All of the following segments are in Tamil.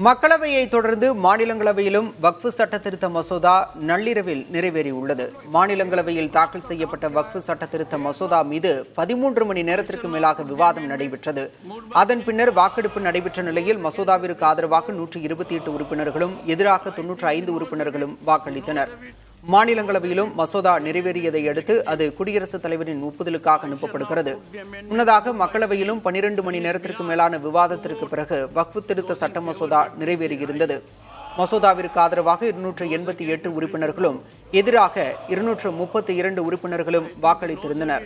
மக்களவையை தொடர்ந்து மாநிலங்களவையிலும் வக்ஃபு சட்ட திருத்த மசோதா நள்ளிரவில் நிறைவேறியுள்ளது. மாநிலங்களவையில் தாக்கல் செய்யப்பட்ட வக்ஃபு சட்ட திருத்த மசோதா மீது 13 மணி நேரத்திற்கு மேலாக விவாதம் நடைபெற்றது. அதன் பின்னர் வாக்கெடுப்பு நடைபெற்ற நிலையில் மசோதாவிற்கு ஆதரவாக 128 உறுப்பினர்களும் எதிராக 95 உறுப்பினர்களும் வாக்களித்தனர். மாநிலங்களவையிலும் மசோதா நிறைவேறியதை அடுத்து அது குடியரசுத் தலைவரின் ஒப்புதலுக்காக அனுப்பப்படுகிறது. முன்னதாக மக்களவையிலும் 12 மணி நேரத்திற்கு மேலான விவாதத்திற்கு பிறகு வக்ஃபு திருத்த சட்ட மசோதா நிறைவேறியிருந்தது. மசோதாவிற்கு ஆதரவாக 288 உறுப்பினர்களும் எதிராக 232 உறுப்பினர்களும் வாக்களித்திருந்தனர்.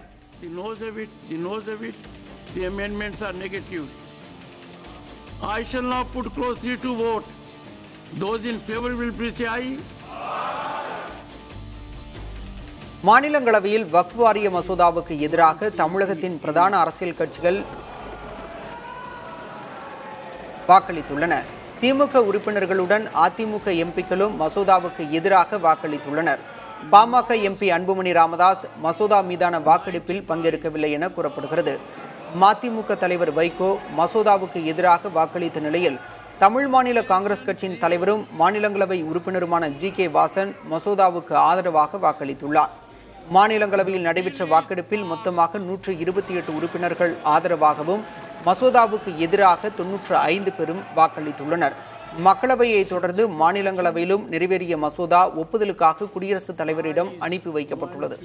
மாநிலங்களவையில் வக்ஃப் வாரிய மசோதாவுக்கு எதிராக தமிழகத்தின் பிரதான அரசியல் கட்சிகள் வாக்களித்துள்ளன. திமுக உறுப்பினர்களுடன் அதிமுக எம்பிக்களும் மசோதாவுக்கு எதிராக வாக்களித்துள்ளனர். பாமக எம்பி அன்புமணி ராமதாஸ் மசோதா மீதான வாக்கெடுப்பில் பங்கேற்கவில்லை என கூறப்படுகிறது. மதிமுக தலைவர் வைகோ மசோதாவுக்கு எதிராக வாக்களித்த நிலையில் தமிழ் மாநில காங்கிரஸ் கட்சியின் தலைவரும் மாநிலங்களவை உறுப்பினருமான ஜி.கே. வாசன் மசோதாவுக்கு ஆதரவாக வாக்களித்துள்ளார். மாநிலங்களவையில் நடைபெற்ற வாக்கெடுப்பில் மொத்தமாக 128 உறுப்பினர்கள் ஆதரவாகவும் மசோதாவுக்கு எதிராக 95 பேரும் வாக்களித்துள்ளனர். மக்களவையை தொடர்ந்து மாநிலங்களவையிலும் நிறைவேறிய மசோதா ஒப்புதலுக்காக குடியரசுத் தலைவரிடம் அனுப்பி வைக்கப்பட்டுள்ளது.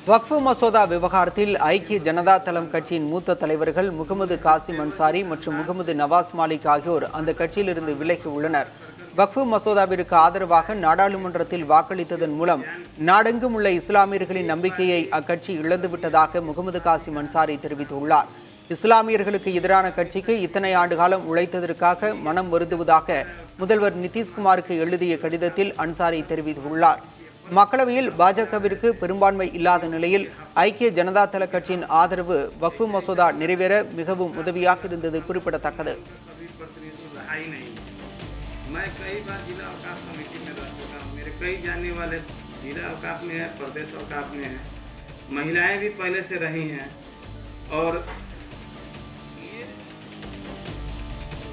வக்ஃபு மசோதா விவகாரத்தில் ஐக்கிய ஜனதா தளம் கட்சியின் மூத்த தலைவர்கள் முகமது காசிம் அன்சாரி மற்றும் முகமது நவாஸ் மாலிக் ஆகியோர் அந்த கட்சியிலிருந்து விலகி உள்ளனர். வக்ஃபு மசோதாவிற்கு ஆதரவாக நாடாளுமன்றத்தில் வாக்களித்ததன் மூலம் நாடெங்கும் உள்ள இஸ்லாமியர்களின் நம்பிக்கையை அக்கட்சி இழந்துவிட்டதாக முகமது காசிம் அன்சாரி தெரிவித்துள்ளார். இஸ்லாமியர்களுக்கு எதிரான கட்சிக்கு இத்தனை ஆண்டு காலம் உழைத்ததற்காக மனம் வருந்துவதாக முதல்வர் நிதிஷ்குமாருக்கு எழுதிய கடிதத்தில் அன்சாரி தெரிவித்துள்ளார். மக்களவையில் பாஜகவிற்கு பெரும்பான்மை இல்லாத நிலையில் ஐக்கிய ஜனதா தள கட்சியின் ஆதரவு வக்ஃபு மசோதா நிறைவேற மிகவும் உதவியாக இருந்தது குறிப்பிடத்தக்கது.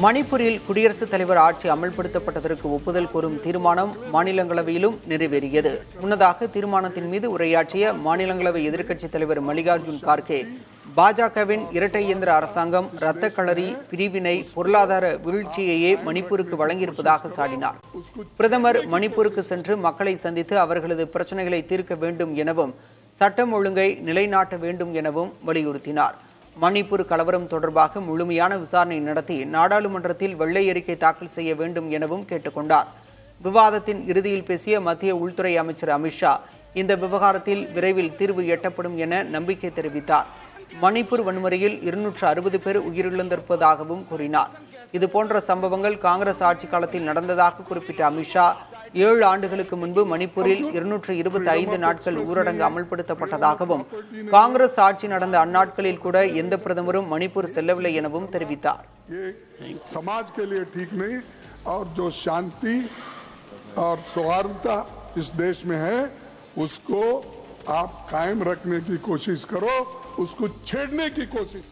மணிப்பூரில் குடியரசுத் தலைவர் ஆட்சி அமல்படுத்தப்பட்டதற்கு ஒப்புதல் கோரும் தீர்மானம் மாநிலங்களவையிலும் நிறைவேறியது. முன்னதாக தீர்மானத்தின் மீது உரையாற்றிய மாநிலங்களவை எதிர்க்கட்சித் தலைவர் மல்லிகார்ஜுன் கார்கே பாஜகவின் இரட்டை இயந்திர அரசாங்கம் இரத்த களரி பிரிவினை பொருளாதார வீழ்ச்சியையே மணிப்பூருக்கு வழங்கியிருப்பதாக சாடினார். பிரதமர் மணிப்பூருக்கு சென்று மக்களை சந்தித்து அவர்களது பிரச்சனைகளை தீர்க்க வேண்டும் எனவும் சட்டம் ஒழுங்கை நிலைநாட்ட வேண்டும் எனவும் வலியுறுத்தினார். மணிப்பூர் கலவரம் தொடர்பாக முழுமையான விசாரணை நடத்தி நாடாளுமன்றத்தில் வெள்ளை அறிக்கை தாக்கல் செய்ய வேண்டும் எனவும் கேட்டுக்கொண்டார். விவாதத்தின் இறுதியில் பேசிய மத்திய உள்துறை அமைச்சர் அமித்ஷா இந்த விவகாரத்தில் விரைவில் தீர்வு எட்டப்படும் என நம்பிக்கை தெரிவித்தார். மணிப்பூர் வன்முறையில் 260 பேர் உயிரிழந்திருப்பதாகவும் கூறினார். இதுபோன்ற சம்பவங்கள் காங்கிரஸ் ஆட்சி காலத்தில் நடந்ததாக குறிப்பிட்ட அமித்ஷா 7 ஆண்டுகளுக்கு முன்பு மணிப்பூரில் 225 நாட்கள் ஊரடங்கு அமல்படுத்தப்பட்டதாகவும் காங்கிரஸ் ஆட்சி நடந்த அந்நாட்களில் கூட எந்த பிரதமரும் மணிப்பூர் செல்லவில்லை எனவும் தெரிவித்தார். समाज के लिए ठीक नहीं और जो शांति और सौहार्दता इस देश में है उसको आप कायम रखने की कोशिश करो, उसको छेड़ने की कोशिश